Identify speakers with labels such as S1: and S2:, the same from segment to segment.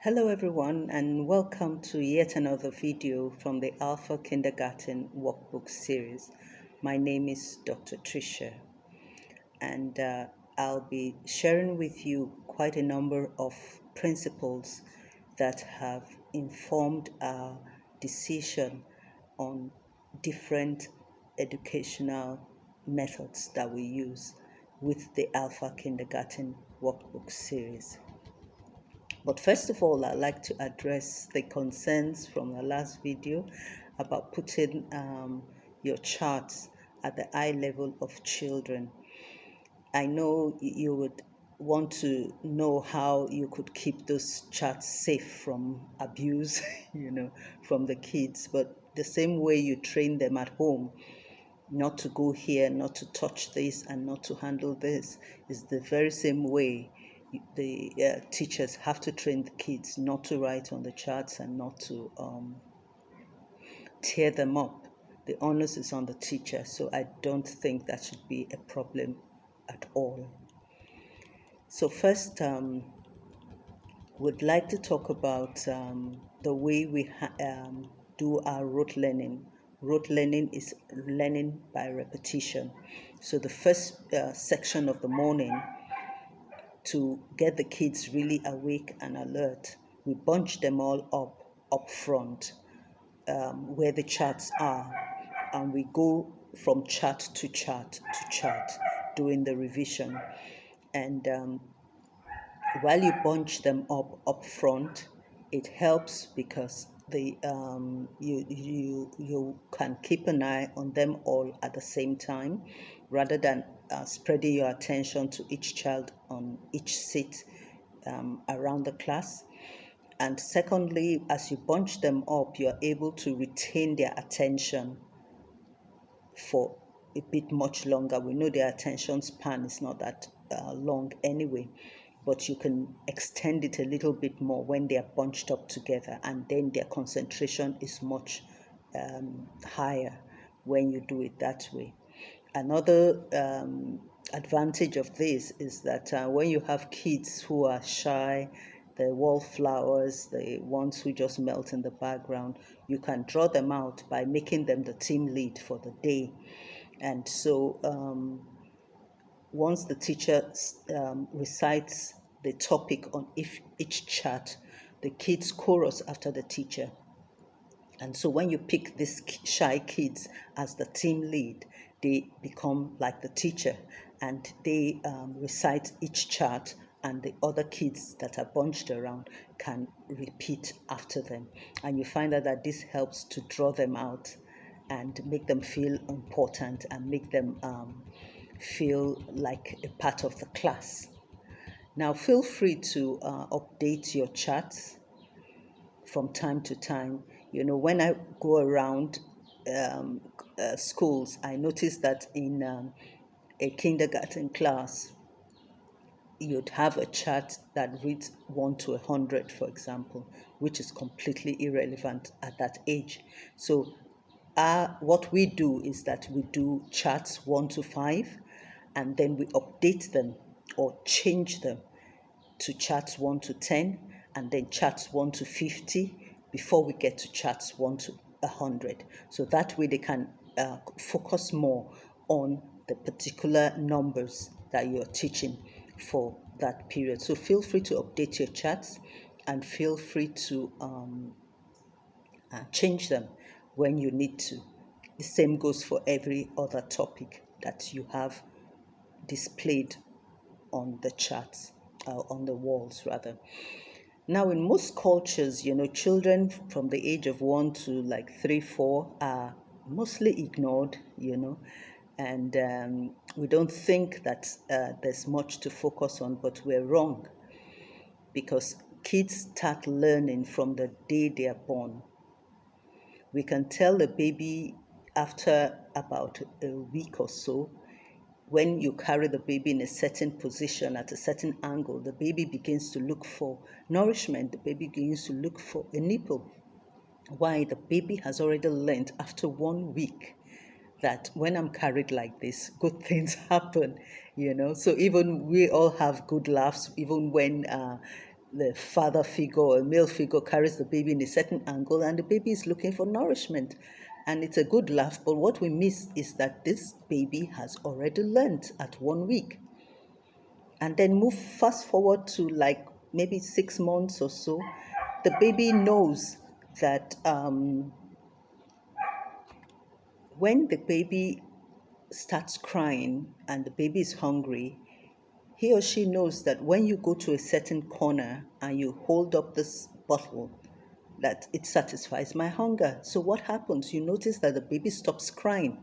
S1: Hello everyone and welcome to yet another video from the Alpha Kindergarten Workbook series. My name is Dr. Tricia and I'll be sharing with you quite a number of principles that have informed our decision on different educational methods that we use with the Alpha Kindergarten Workbook series. But first of all, I'd like to address the concerns from the last video about putting your charts at the eye level of children. I know you would want to know how you could keep those charts safe from abuse, from the kids. But the same way you train them at home, not to go here, not to touch this, and not to handle this, is the very same way the teachers have to train the kids not to write on the charts and not to tear them up. The onus is on the teacher, so I don't think that should be a problem at all. So first, would like to talk about the way we do our rote learning. Rote learning is learning by repetition. So the first section of the morning, to get the kids really awake and alert, we bunch them all up front where the charts are, and we go from chart to chart doing the revision. And while you bunch them up front, it helps because you can keep an eye on them all at the same time, rather than spreading your attention to each child on each seat around the class. And secondly, as you bunch them up, you're able to retain their attention for a bit much longer. We know their attention span is not that long anyway, but you can extend it a little bit more when they are bunched up together, and then their concentration is much higher when you do it that way. Another advantage of this is that when you have kids who are shy, the wallflowers, the ones who just melt in the background, you can draw them out by making them the team lead for the day. And so once the teacher recites the topic on each chart, the kids chorus after the teacher. And so when you pick these shy kids as the team lead, they become like the teacher, and they recite each chart, and the other kids that are bunched around can repeat after them. And you find out that this helps to draw them out and make them feel important and make them feel like a part of the class. Now, feel free to update your charts from time to time. When I go around schools, I notice that in a kindergarten class, you'd have a chart that reads 1 to 100, for example, which is completely irrelevant at that age. So what we do is that we do charts 1 to 5, and then we update them or change them to charts 1 to 10, and then charts 1 to 50 before we get to charts 1 to 100. So that way they can focus more on the particular numbers that you're teaching for that period. So feel free to update your charts, and feel free to change them when you need to. The same goes for every other topic that you have displayed on the charts, on the walls rather. Now, in most cultures, children from the age of 1 to like 3, 4 are mostly ignored, and we don't think that there's much to focus on, but we're wrong, because kids start learning from the day they are born. We can tell a baby after about a week or so. When you carry the baby in a certain position at a certain angle, the baby begins to look for nourishment. The baby begins to look for a nipple. Why? The baby has already learned after 1 week that when I'm carried like this, good things happen, So even we all have good laughs, even when the father figure or a male figure carries the baby in a certain angle and the baby is looking for nourishment. And it's a good laugh, but what we miss is that this baby has already learned at 1 week. And then move fast forward to like maybe 6 months or so, the baby knows that when the baby starts crying and the baby is hungry, he or she knows that when you go to a certain corner and you hold up this bottle, that it satisfies my hunger. So what happens? You notice that the baby stops crying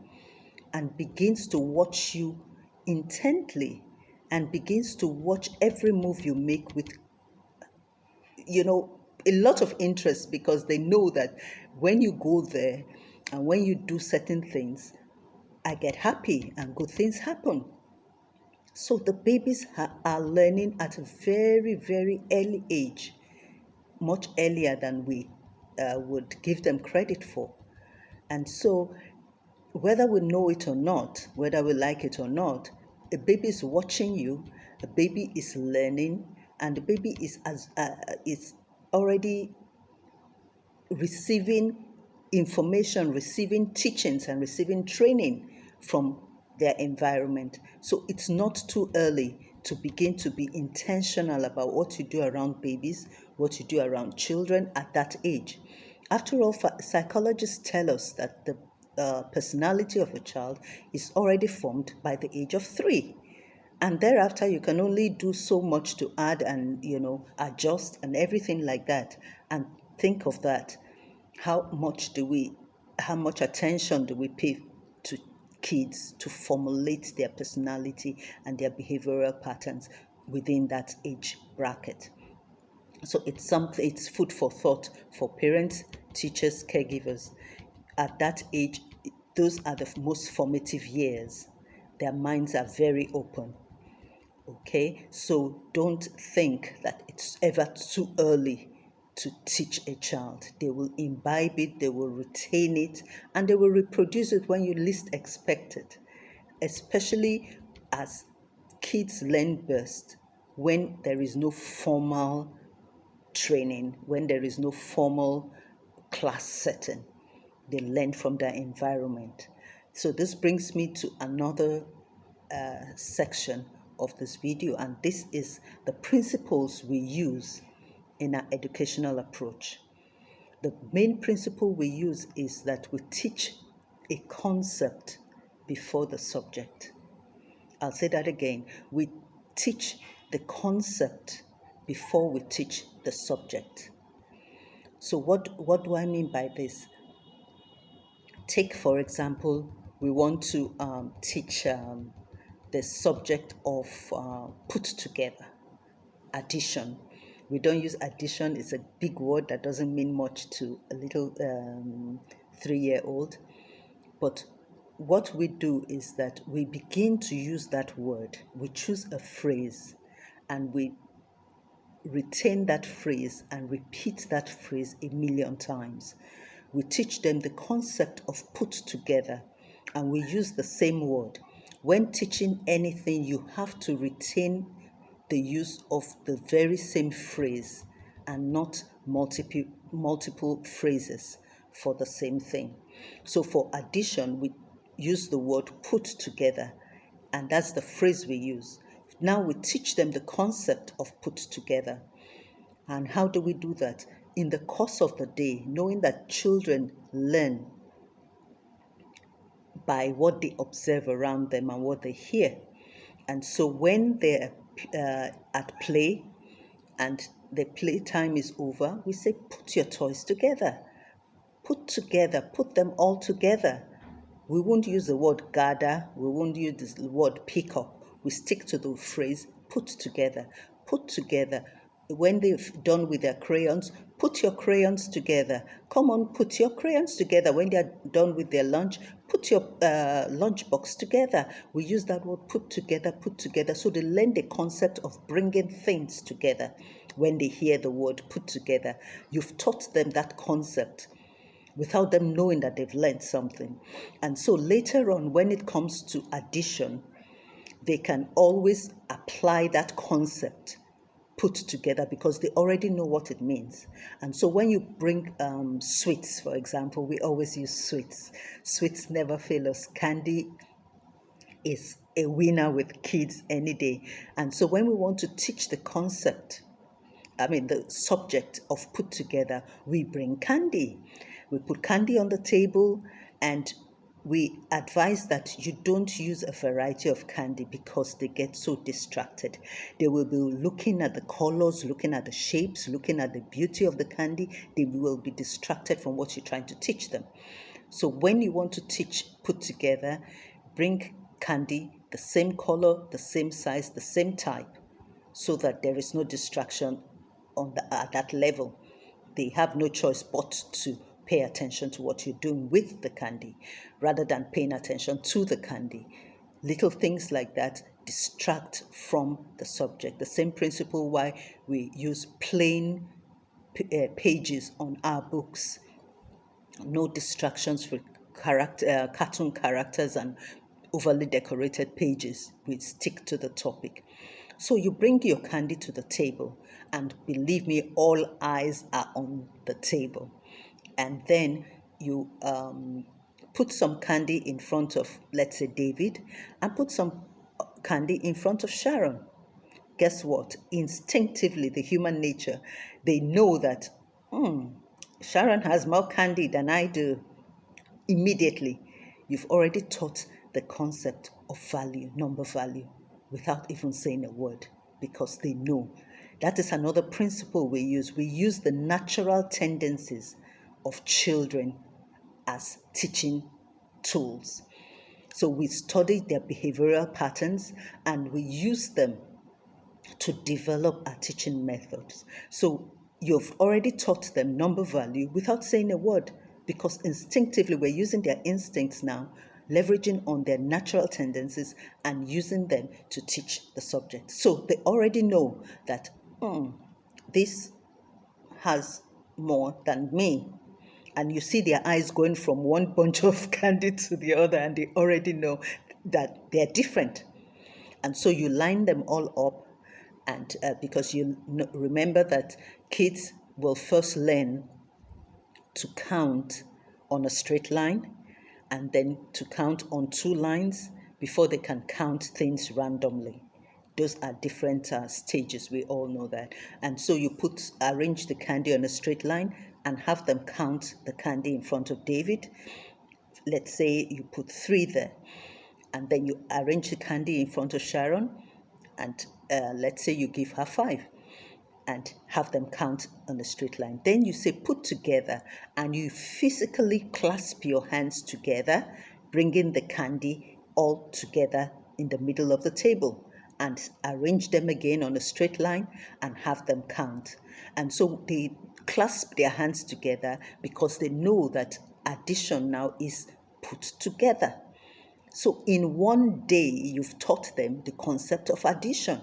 S1: and begins to watch you intently and begins to watch every move you make with, a lot of interest, because they know that when you go there and when you do certain things, I get happy and good things happen. So the babies are learning at a very, very early age, much earlier than we would give them credit for. And so, whether we know it or not, whether we like it or not, a baby is watching you, a baby is learning, and the baby is already receiving information, receiving teachings, and receiving training from their environment. So it's not too early to begin to be intentional about what you do around babies, what you do around children at that age. After all, psychologists tell us that the personality of a child is already formed by the age of 3. And thereafter, you can only do so much to add and, adjust and everything like that. And think of that. How much attention do we pay to kids to formulate their personality and their behavioral patterns within that age bracket? So it's food for thought for parents, teachers, caregivers. At that age, those are the most formative years. Their minds are very open. Okay, so don't think that it's ever too early to teach a child. They will imbibe it, they will retain it, and they will reproduce it when you least expect it, especially as kids learn best when there is no formal training, when there is no formal class setting. They learn from their environment. So this brings me to another section of this video, and this is the principles we use in our educational approach. The main principle we use is that we teach a concept before the subject. I'll say that again. We teach the concept before we teach the subject. So what do I mean by this? Take, for example, we want to teach the subject of put together, addition. We don't use addition, it's a big word that doesn't mean much to a little 3-year-old. But what we do is that we begin to use that word. We choose a phrase and we retain that phrase and repeat that phrase a million times. We teach them the concept of put together and we use the same word. When teaching anything, you have to retain the use of the very same phrase and not multiple phrases for the same thing. So for addition, we use the word put together, and that's the phrase we use. Now we teach them the concept of put together. And how do we do that? In the course of the day, knowing that children learn by what they observe around them and what they hear. And so when they're at play and the playtime is over, we say, put your toys together. Put them all together. We won't use the word gather. We won't use the word pick up. We stick to the phrase put together. Put together. When they've done with their crayons, put your crayons together. Come on, put your crayons together. When they're done with their lunch, put your lunchbox together. We use that word put together. So they learn the concept of bringing things together when they hear the word put together. You've taught them that concept without them knowing that they've learned something. And so later on, when it comes to addition, they can always apply that concept, put together because they already know what it means. And so when you bring sweets, for example, we always use sweets. Sweets never fail us. Candy is a winner with kids any day. And so when we want to teach the concept, the subject of put together, we bring candy. We put candy on the table, and we advise that you don't use a variety of candy because they get so distracted. They will be looking at the colors, looking at the shapes, looking at the beauty of the candy. They will be distracted from what you're trying to teach them. So when you want to teach put together, bring candy, the same color, the same size, the same type, so that there is no distraction at that level. They have no choice but to pay attention to what you're doing with the candy rather than paying attention to the candy. Little things like that distract from the subject. The same principle why we use plain pages on our books. No distractions with cartoon characters and overly decorated pages. We stick to the topic. So you bring your candy to the table, and believe me, all eyes are on the table. And then you put some candy in front of, let's say, David, and put some candy in front of Sharon. Guess what? Instinctively, the human nature, they know that Sharon has more candy than I do. Immediately, you've already taught the concept of value, number value, without even saying a word, because they know. That is another principle we use. We use the natural tendencies of children as teaching tools. So we study their behavioral patterns and we use them to develop our teaching methods. So you've already taught them number value without saying a word, because instinctively we're using their instincts now, leveraging on their natural tendencies and using them to teach the subject. So they already know that this has more than me. And you see their eyes going from one bunch of candy to the other, and they already know that they're different. And so you line them all up, and because you remember that kids will first learn to count on a straight line and then to count on two lines before they can count things randomly. Those are different stages, we all know that. And so you arrange the candy on a straight line and have them count the candy in front of David. Let's say you put 3 there, and then you arrange the candy in front of Sharon, and let's say you give her 5 and have them count on a straight line. Then you say put together, and you physically clasp your hands together, bringing the candy all together in the middle of the table, and arrange them again on a straight line and have them count. And so they clasp their hands together because they know that addition now is put together. So in one day, you've taught them the concept of addition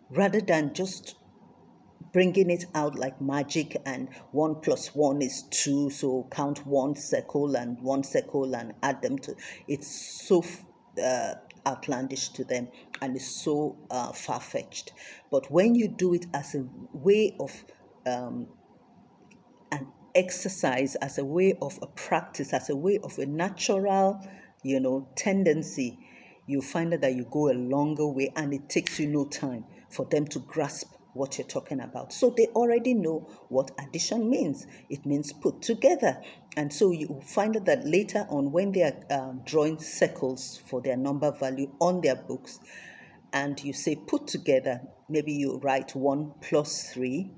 S1: rather than just bringing it out like magic and 1 plus 1 is 2, so count 1 circle and 1 circle and add them to. It's so outlandish to them, and it's so far-fetched. But when you do it as a way of an exercise, as a way of a practice, as a way of a natural, tendency, you find that you go a longer way, and it takes you no time for them to grasp what you're talking about. So they already know what addition means. It means put together. And so you find that later on, when they are drawing circles for their number value on their books, and you say put together, maybe you write 1 plus 3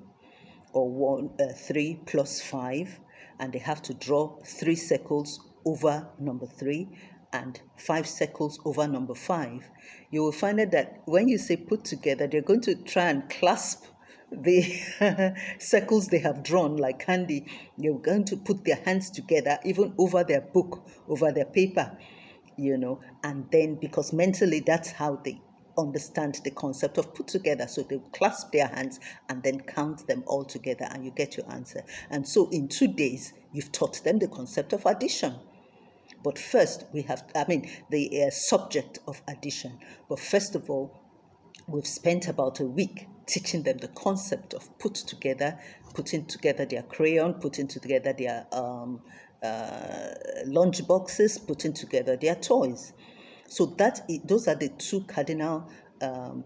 S1: or 3 plus 5, and they have to draw 3 circles over number 3 and 5 circles over number 5, you will find that when you say put together, they're going to try and clasp the circles they have drawn like candy. They're going to put their hands together, even over their book, over their paper, and then because mentally that's how they understand the concept of put together. So they clasp their hands and then count them all together, and you get your answer. And so in 2 days, you've taught them the concept of addition. But first, the subject of addition. But first of all, we've spent about a week teaching them the concept of putting together their crayon, putting together their lunch boxes, putting together their toys. So those are the two cardinal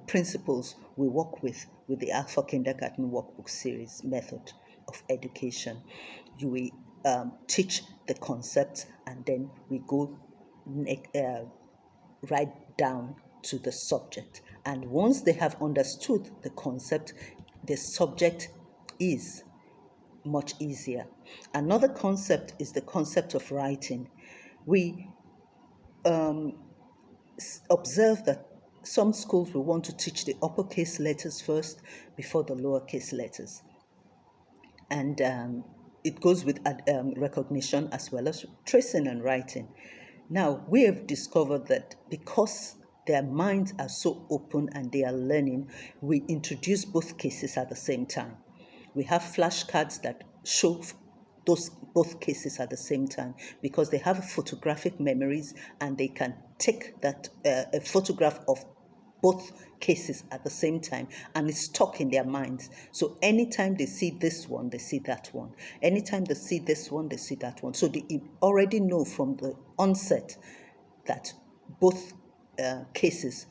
S1: principles we work with the Alpha Kindergarten Workbook Series method of education. You will teach the concepts, and then we go right down to the subject. And once they have understood the concept, the subject is much easier. Another concept is the concept of writing. We observe that some schools will want to teach the uppercase letters first before the lowercase letters. And it goes with recognition as well as tracing and writing. Now, we have discovered that because their minds are so open and they are learning, we introduce both cases at the same time. We have flashcards that show those both cases at the same time because they have photographic memories, and they can take that a photograph of both cases at the same time, and it's stuck in their minds. So anytime they see this one, they see that one. Anytime they see this one, they see that one. So they already know from the onset that both cases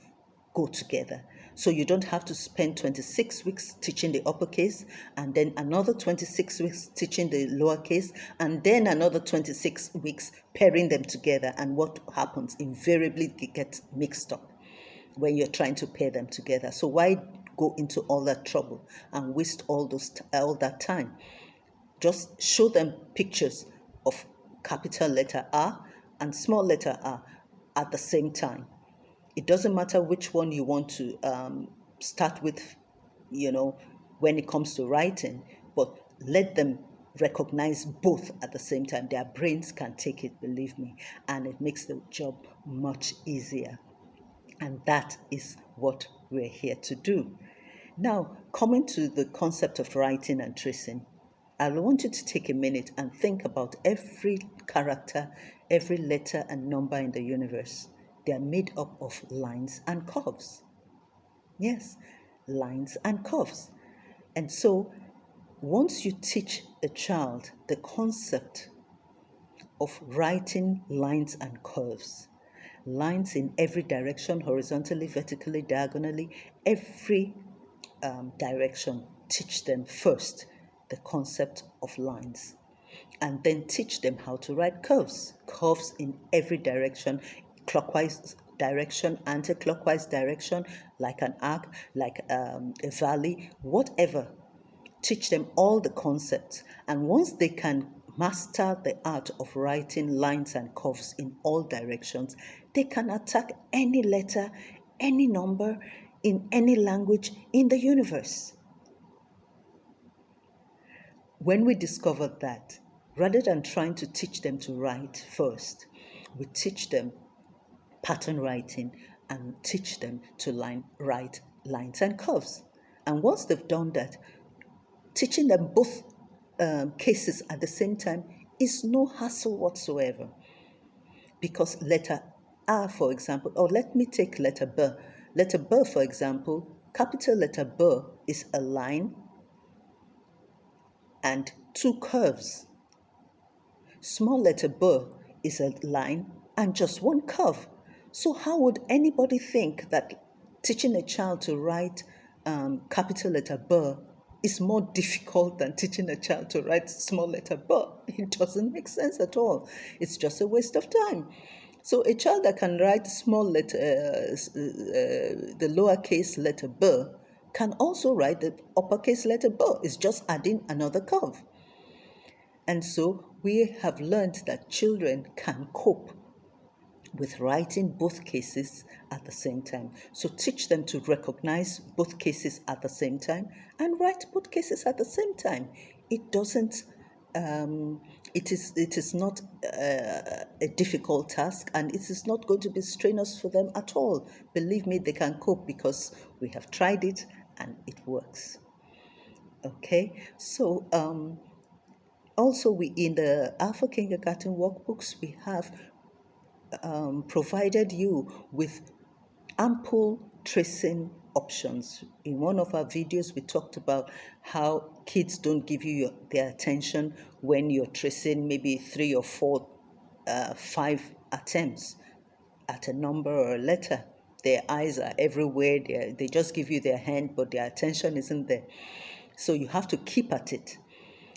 S1: go together. So you don't have to spend 26 weeks teaching the uppercase, and then another 26 weeks teaching the lowercase, and then another 26 weeks pairing them together. And what happens? Invariably, they get mixed up when you're trying to pair them together. So why go into all that trouble and waste all that time? Just show them pictures of capital letter R and small letter R at the same time. It doesn't matter which one you want to start with, when it comes to writing, but let them recognize both at the same time. Their brains can take it, believe me, and it makes the job much easier. And that is what we're here to do. Now, coming to the concept of writing and tracing, I want you to take a minute and think about every character, every letter and number in the universe. They are made up of lines and curves. Yes, lines and curves. And so, once you teach a child the concept of writing lines and curves, lines in every direction, horizontally, vertically, diagonally, every direction, teach them first the concept of lines, and then teach them how to write curves in every direction, clockwise direction, anti-clockwise direction, like an arc, like a valley, whatever. Teach them all the concepts, and once they can master the art of writing lines and curves in all directions, they can attack any letter, any number, in any language in the universe. When we discovered that, rather than trying to teach them to write first, we teach them pattern writing and teach them to write lines and curves. And once they've done that, teaching them both cases at the same time is no hassle whatsoever. Because letter R, for example, or let me take letter B. Letter B, for example, capital letter B is a line and two curves. Small letter B is a line and just one curve. So how would anybody think that teaching a child to write capital letter B is more difficult than teaching a child to write small letter B? It doesn't make sense at all. It's just a waste of time. So a child that can write small letter, the lowercase letter B, can also write the uppercase letter B. It's just adding another curve. And so we have learned that children can cope with writing both cases at the same time. So teach them to recognize both cases at the same time and write both cases at the same time. It doesn't. It is not a difficult task, and it is not going to be strenuous for them at all. Believe me, they can cope because we have tried it and it works. Okay, so also we in the Alpha Kindergarten workbooks we have provided you with ample tracing options. In one of our videos, we talked about how kids don't give you their attention when you're tracing maybe 3 or 4, 5 attempts at a number or a letter. Their eyes are everywhere. They just give you their hand, but their attention isn't there. So you have to keep at it.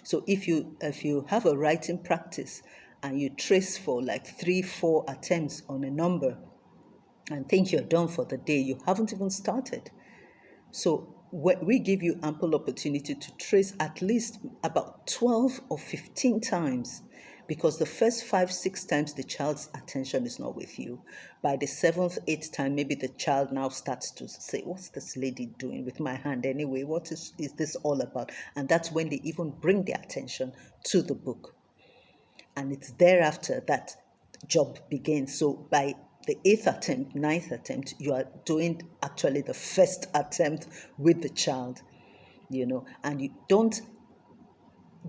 S1: So if you have a writing practice and you trace for like 3, 4 attempts on a number and think you're done for the day, you haven't even started. So we give you ample opportunity to trace at least about 12 or 15 times, because the first 5, 6 times the child's attention is not with you. By the 7th, 8th time, maybe the child now starts to say, what's this lady doing with my hand anyway? What is this all about? And that's when they even bring their attention to the book. And it's thereafter that job begins. So by the 8th attempt, 9th attempt, you are doing actually the first attempt with the child, and you don't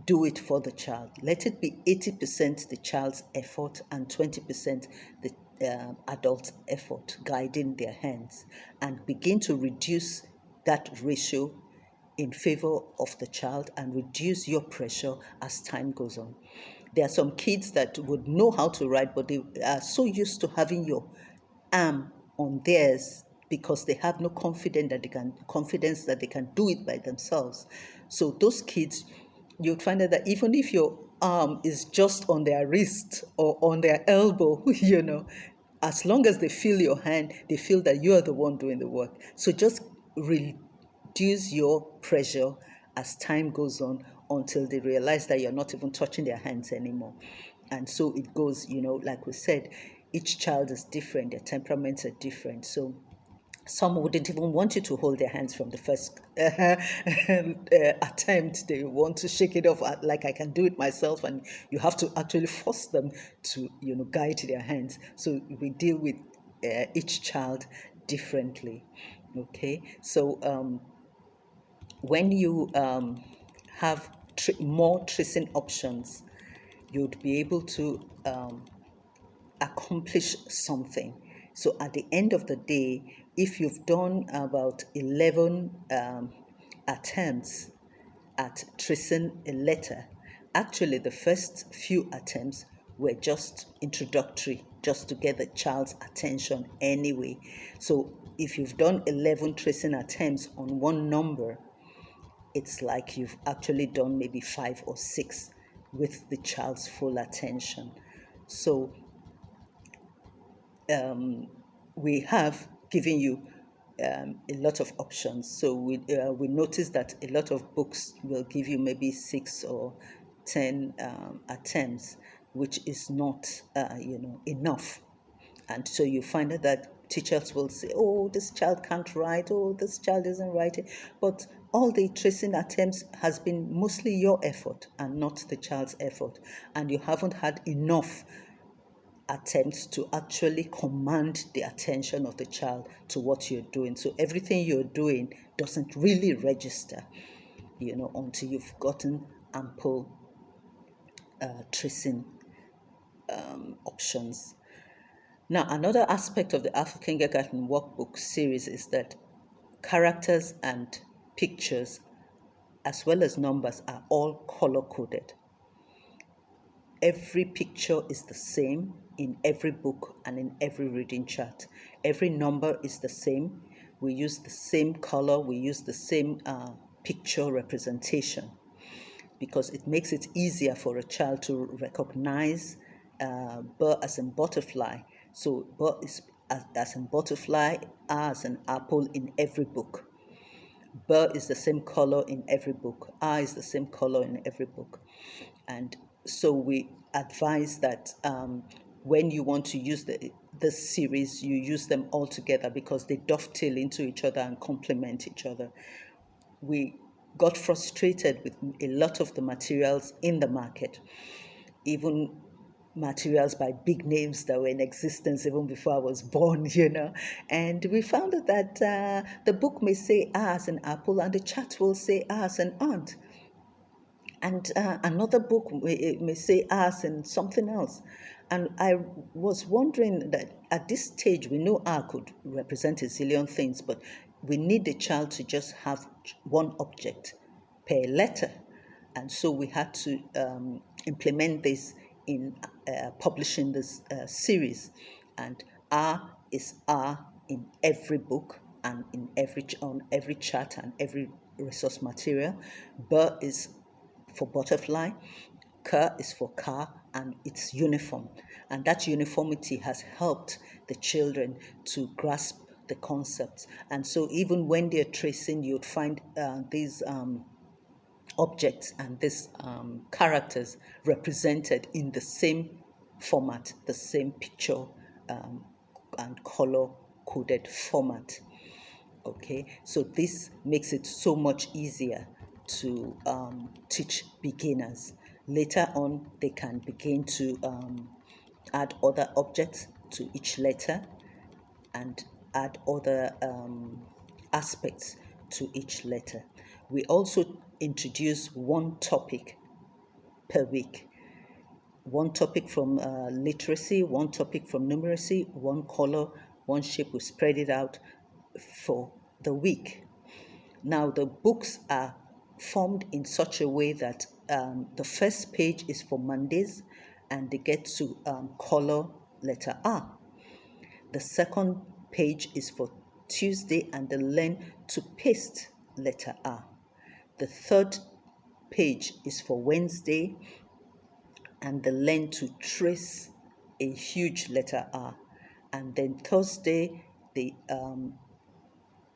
S1: do it for the child. Let it be 80% the child's effort and 20% the adult effort guiding their hands, and begin to reduce that ratio in favor of the child and reduce your pressure as time goes on. There are some kids that would know how to write, but they are so used to having your arm on theirs because they have no confidence that they can do it by themselves. So those kids, you'd find out that even if your arm is just on their wrist or on their elbow, as long as they feel your hand, they feel that you are the one doing the work. So just reduce your pressure as time goes on until they realize that you're not even touching their hands anymore. And so it goes, like we said, each child is different, their temperaments are different. So some wouldn't even want you to hold their hands from the first attempt. They want to shake it off like I can do it myself, and you have to actually force them to, guide their hands. So we deal with each child differently. Okay, so when you have more tracing options, you'd be able to accomplish something. So at the end of the day, if you've done about 11 attempts at tracing a letter, actually the first few attempts were just introductory, just to get the child's attention anyway. So if you've done 11 tracing attempts on one number, it's like you've actually done maybe 5 or 6 with the child's full attention. So we have given you a lot of options. So we noticed that a lot of books will give you maybe 6 or 10 attempts, which is not enough. And so you find out that teachers will say, oh, this child can't write, oh, this child isn't writing. But all the tracing attempts has been mostly your effort and not the child's effort. And you haven't had enough attempts to actually command the attention of the child to what you're doing. So everything you're doing doesn't really register, until you've gotten ample tracing options. Now, another aspect of the Alpha Kindergarten workbook series is that characters and pictures, as well as numbers, are all color-coded. Every picture is the same in every book and in every reading chart. Every number is the same. We use the same color. We use the same picture representation, because it makes it easier for a child to recognize B as in butterfly. So B is as in butterfly, A as in apple in every book. B is the same color in every book. A is the same color in every book. And so we advise that when you want to use this series, you use them all together because they dovetail into each other and complement each other. We got frustrated with a lot of the materials in the market, even materials by big names that were in existence even before I was born, And we found out that the book may say A as an apple and the chart will say A as an ant. And another book may say as and something else. And I was wondering that at this stage, we know R could represent a zillion things, but we need the child to just have one object per letter. And so we had to implement this in publishing this series. And R is R in every book and on every chart and every resource material. B is for butterfly, K is for car, and it's uniform. And that uniformity has helped the children to grasp the concepts. And so even when they're tracing, you'd find these objects and these characters represented in the same format, the same picture and color coded format. Okay, so this makes it so much easier to teach beginners. Later on, they can begin to add other objects to each letter and add other aspects to each letter. We also introduce one topic per week. One topic from literacy, one topic from numeracy, one color, one shape. We spread it out for the week. Now, the books are formed in such a way that the first page is for Mondays and they get to color letter R. The second page is for Tuesday and they learn to paste letter R. The third page is for Wednesday and they learn to trace a huge letter R. And then Thursday, they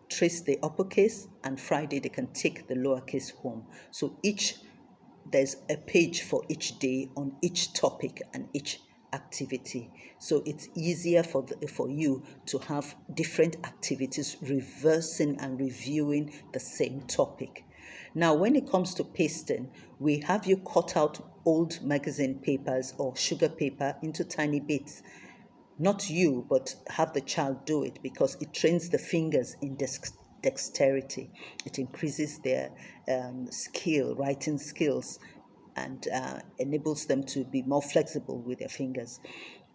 S1: trace the uppercase, and Friday they can take the lowercase home. So there's a page for each day on each topic and each activity. So it's easier for you to have different activities reversing and reviewing the same topic. Now, when it comes to pasting, we have you cut out old magazine papers or sugar paper into tiny bits. Not you, but have the child do it, because it trains the fingers in dexterity. It increases their writing skills, and enables them to be more flexible with their fingers.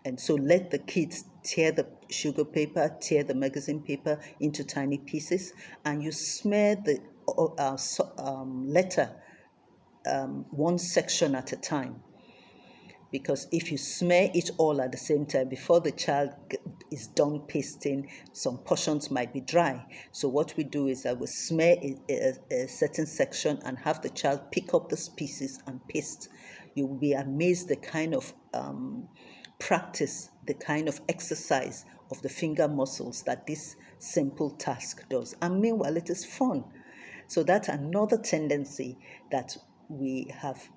S1: And so let the kids tear the sugar paper, tear the magazine paper into tiny pieces, and you smear the letter one section at a time. Because if you smear it all at the same time, before the child is done pasting, some portions might be dry. So what we do is I will smear a certain section and have the child pick up those pieces and paste. You will be amazed the kind of practice, the kind of exercise of the finger muscles that this simple task does. And meanwhile, it is fun. So that's another tendency that we have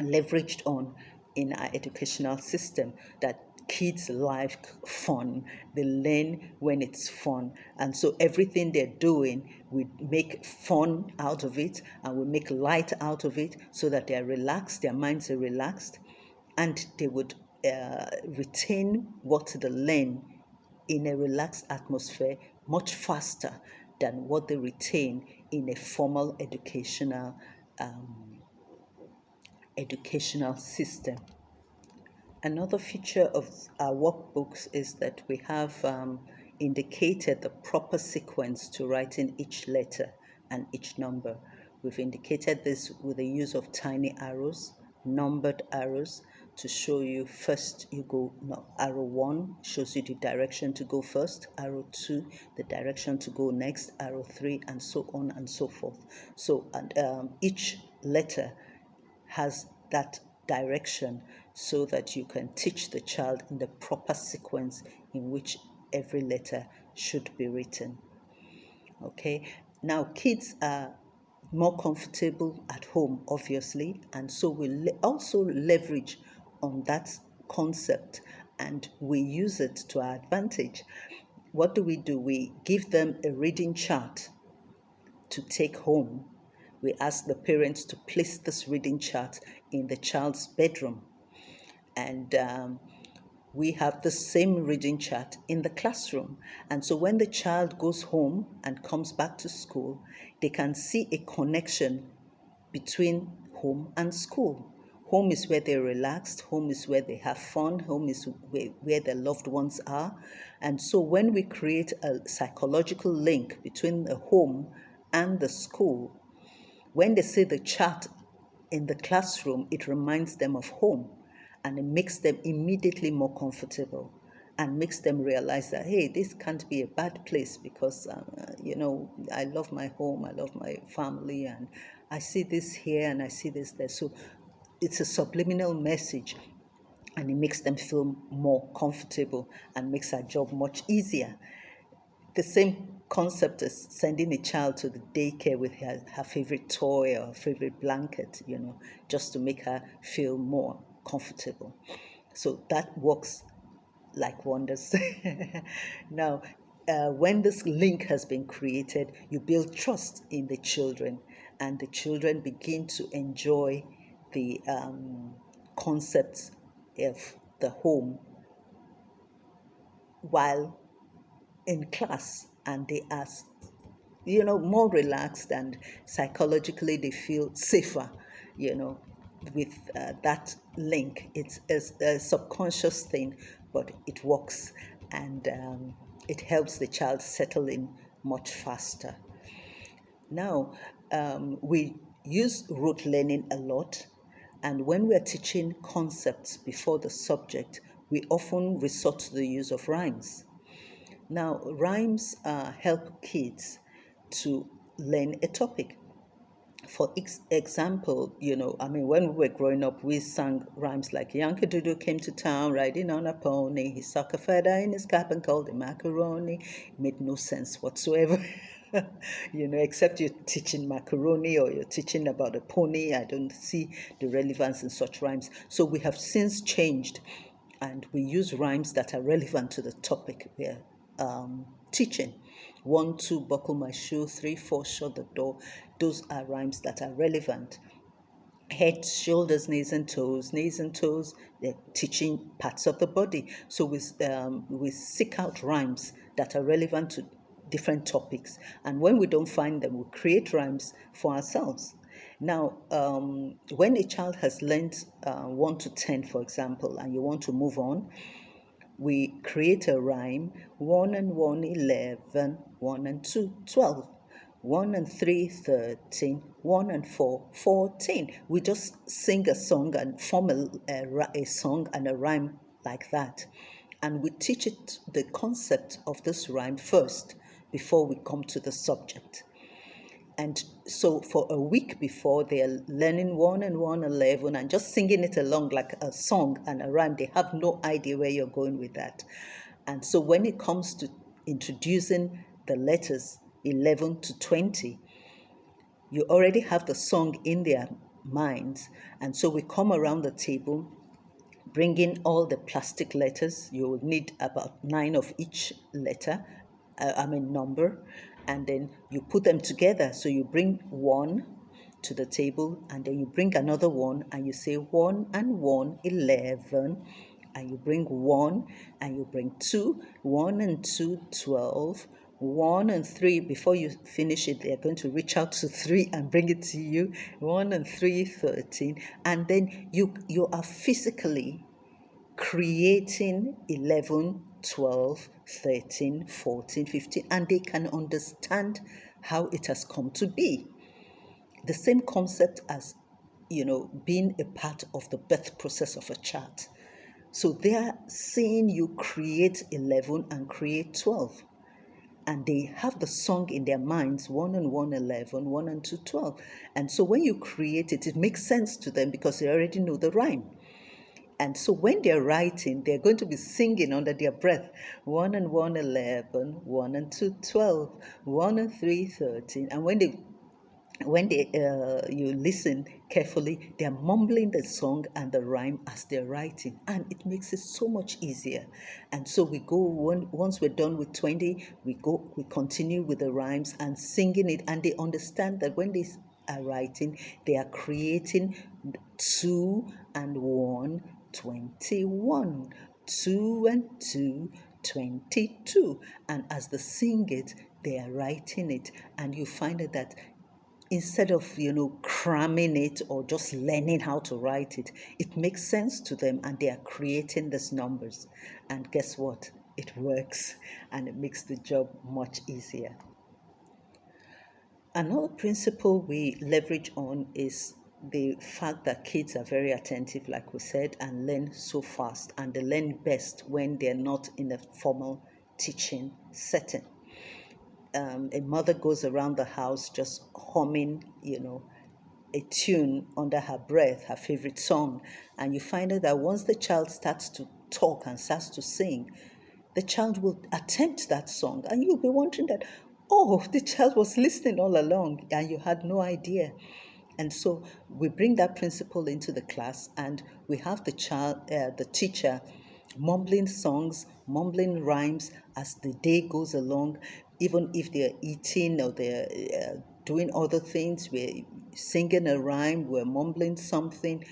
S1: leveraged on in our educational system, that kids like fun. They learn when it's fun, and so everything they're doing, we make fun out of it and we make light out of it, so that they're relaxed, their minds are relaxed, and they would retain what they learn in a relaxed atmosphere much faster than what they retain in a formal educational system. Another feature of our workbooks is that we have indicated the proper sequence to writing each letter and each number. We've indicated this with the use of tiny arrows, numbered arrows, to show you first arrow 1 shows you the direction to go first, arrow 2 the direction to go next, arrow 3, and so on and so forth. So each letter has that direction, so that you can teach the child in the proper sequence in which every letter should be written. Okay, now kids are more comfortable at home, obviously, and so we also leverage on that concept and we use it to our advantage. What do? We give them a reading chart to take home. We ask the parents to place this reading chart in the child's bedroom, and we have the same reading chart in the classroom. And so when the child goes home and comes back to school, they can see a connection between home and school. Home is where they're relaxed. Home is where they have fun. Home is where their loved ones are. And so when we create a psychological link between the home and the school, when they see the chart in the classroom, it reminds them of home, and it makes them immediately more comfortable and makes them realize that, hey, this can't be a bad place because, I love my home, I love my family, and I see this here and I see this there. So it's a subliminal message, and it makes them feel more comfortable and makes our job much easier. The same concept as sending a child to the daycare with her favorite toy or favorite blanket, just to make her feel more comfortable. So that works like wonders. Now, when this link has been created, you build trust in the children, and the children begin to enjoy the concepts of the home while in class, and they are more relaxed, and psychologically they feel safer you know with that link. It's a subconscious thing, but it works, and it helps the child settle in much faster. Now, we use rote learning a lot, and when we're teaching concepts before the subject, we often resort to the use of rhymes. Now, rhymes help kids to learn a topic. For example, when we were growing up, we sang rhymes like Yankee Doodle came to town riding on a pony. He stuck a feather in his cap and called it macaroni. It made no sense whatsoever. Except you're teaching macaroni or you're teaching about a pony. I don't see the relevance in such rhymes. So we have since changed, and we use rhymes that are relevant to the topic we're teaching. 1, 2, buckle my shoe. 3, 4, shut the door. Those are rhymes that are relevant. Head, shoulders, knees and toes. Knees and toes, they're teaching parts of the body. So we seek out rhymes that are relevant to different topics. And when we don't find them, we create rhymes for ourselves. Now, when a child has learned 1 to 10, for example, and you want to move on, we create a rhyme. 1 and 1, 11. 1 and 2, 12. 1 and 3, 13. 1 and 4, 14. We just sing a song and form a song and a rhyme like that. And we teach it the concept of this rhyme first before we come to the subject. And so for a week before, they're learning 1 and 1, 11, and just singing it along like a song and a rhyme. They have no idea where you're going with that. And so when it comes to introducing the letters 11 to 20, you already have the song in their minds. And so we come around the table, bringing all the plastic letters. You will need about 9 of each letter, number, and then you put them together. So you bring 1 to the table, and then you bring another 1, and you say 1 and 1, 11, and you bring 1, and you bring 2, 1 and 2, 12, 1 and 3. Before you finish it, they're going to reach out to 3 and bring it to you. 1 and 3, 13, and then you are physically creating 11, 12, 13, 14, 15, and they can understand how it has come to be. The same concept as, being a part of the birth process of a child. So they are seeing you create 11 and create 12. And they have the song in their minds, 1 and 1, 11, 1 and 2, 12. And so when you create it, it makes sense to them because they already know the rhyme. And so when they're writing, they're going to be singing under their breath. 1 and 1, 11, 1 and 2, 12, 1 and 3, 13. And when you listen carefully, they're mumbling the song and the rhyme as they're writing, and it makes it so much easier. And so we go, once we're done with 20, we continue with the rhymes and singing it, and they understand that when they are writing, they are creating 2 and 1, 21, 2 and 2, 22. And as they sing it, they are writing it, and you find that instead of cramming it or just learning how to write it, it makes sense to them, and they are creating these numbers. And guess what? It works, and it makes the job much easier. Another principle we leverage on is the fact that kids are very attentive, like we said, and learn so fast, and they learn best when they're not in a formal teaching setting. A mother goes around the house just humming, a tune under her breath, her favorite song, and you find out that once the child starts to talk and starts to sing, the child will attempt that song, and you'll be wondering that, oh, the child was listening all along and you had no idea. And so we bring that principle into the class, and we have the teacher mumbling songs, mumbling rhymes as the day goes along. Even if they're eating or they're doing other things, we're singing a rhyme, we're mumbling something.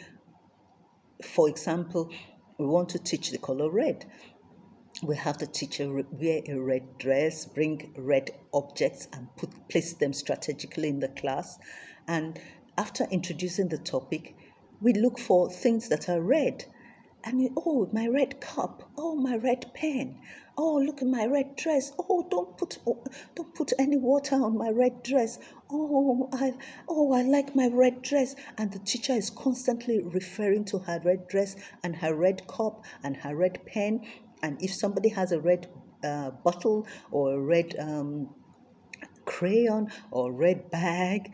S1: For example, we want to teach the color red. We have the teacher wear a red dress, bring red objects, and place them strategically in the class. And after introducing the topic, we look for things that are red. And oh, my red cup. Oh, my red pen. Oh, look at my red dress. Oh, don't put any water on my red dress. I like my red dress. And the teacher is constantly referring to her red dress and her red cup and her red pen. And if somebody has a red bottle or a red crayon or red bag,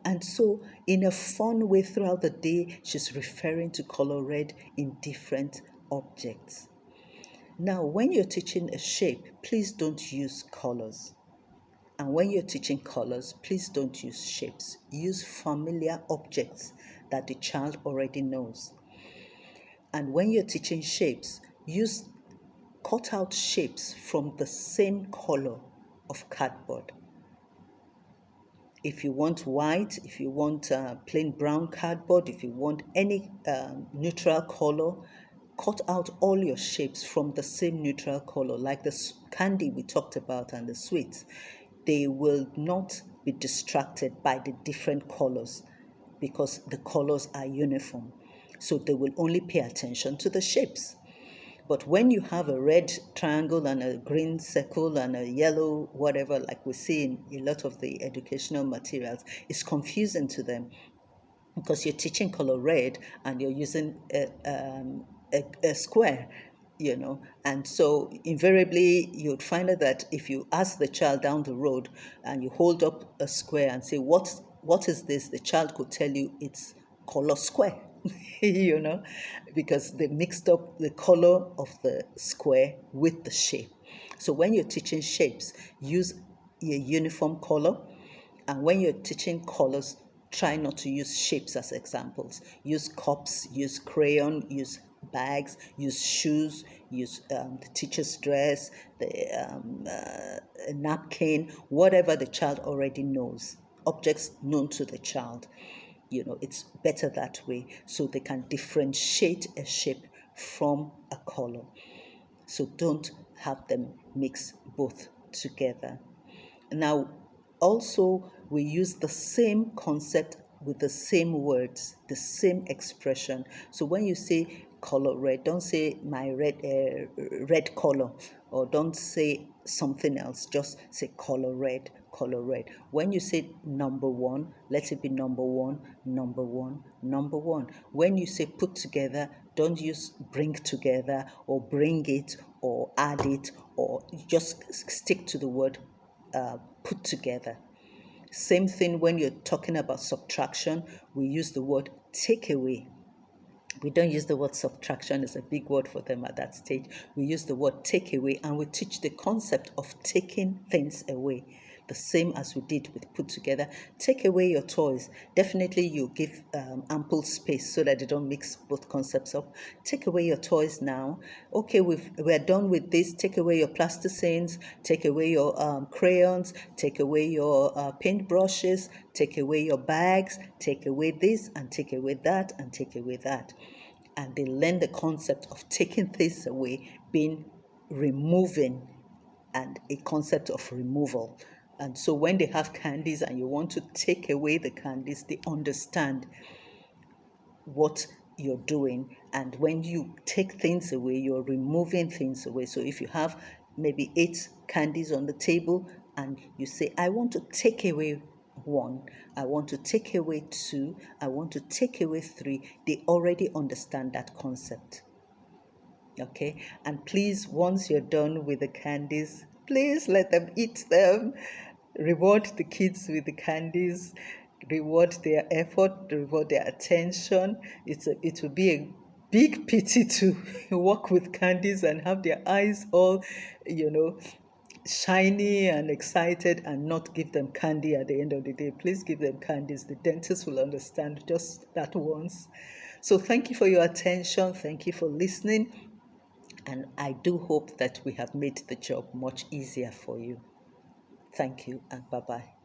S1: and so in a fun way throughout the day, she's referring to color red in different objects. Now, when you're teaching a shape, please don't use colors. And when you're teaching colors, please don't use shapes. Use familiar objects that the child already knows. And when you're teaching shapes, cut out shapes from the same color of cardboard. If you want white, if you want plain brown cardboard, if you want any neutral color, cut out all your shapes from the same neutral color, like the candy we talked about and the sweets. They will not be distracted by the different colors because the colors are uniform. So they will only pay attention to the shapes. But when you have a red triangle and a green circle and a yellow whatever, like we see in a lot of the educational materials, it's confusing to them because you're teaching color red and you're using a square, and so invariably you'd find out that if you ask the child down the road and you hold up a square and say, what is this? The child could tell you it's color square. Because they mixed up the color of the square with the shape. So when you're teaching shapes, use a uniform color. And when you're teaching colors, try not to use shapes as examples. Use cups, use crayon, use bags, use shoes, use the teacher's dress, the napkin, whatever the child already knows, objects known to the child. It's better that way so they can differentiate a shape from a color. So don't have them mix both together. Now, also, we use the same concept with the same words, the same expression. So when you say color red, don't say my red color, or don't say something else. Just say color red, color red. When you say number one, let it be number one, number one, number one. When you say put together, don't use bring together or bring it or add it, or just stick to the word put together. Same thing when you're talking about subtraction, we use the word take away. We don't use the word subtraction, it's a big word for them at that stage. We use the word take away, and we teach the concept of taking things away. The same as we did with put together. Take away your toys. Definitely you give ample space so that they don't mix both concepts up. Take away your toys now. Okay, we're done with this. Take away your plasticines. Take away your crayons. Take away your paint brushes. Take away your bags. Take away this and take away that and take away that. And they learn the concept of taking things away, being removing, and a concept of removal And so when they have candies and you want to take away the candies, they understand what you're doing. And when you take things away, you're removing things away. So if you have maybe 8 candies on the table and you say, I want to take away one, I want to take away two, I want to take away three, they already understand that concept. Okay, and please, once you're done with the candies, please let them eat them. Reward the kids with the candies, reward their effort, reward their attention. It will be a big pity to work with candies and have their eyes all, you know, shiny and excited and not give them candy at the end of the day. Please give them candies. The dentist will understand just that once. So thank you for your attention. Thank you for listening. And I do hope that we have made the job much easier for you. Thank you and bye-bye.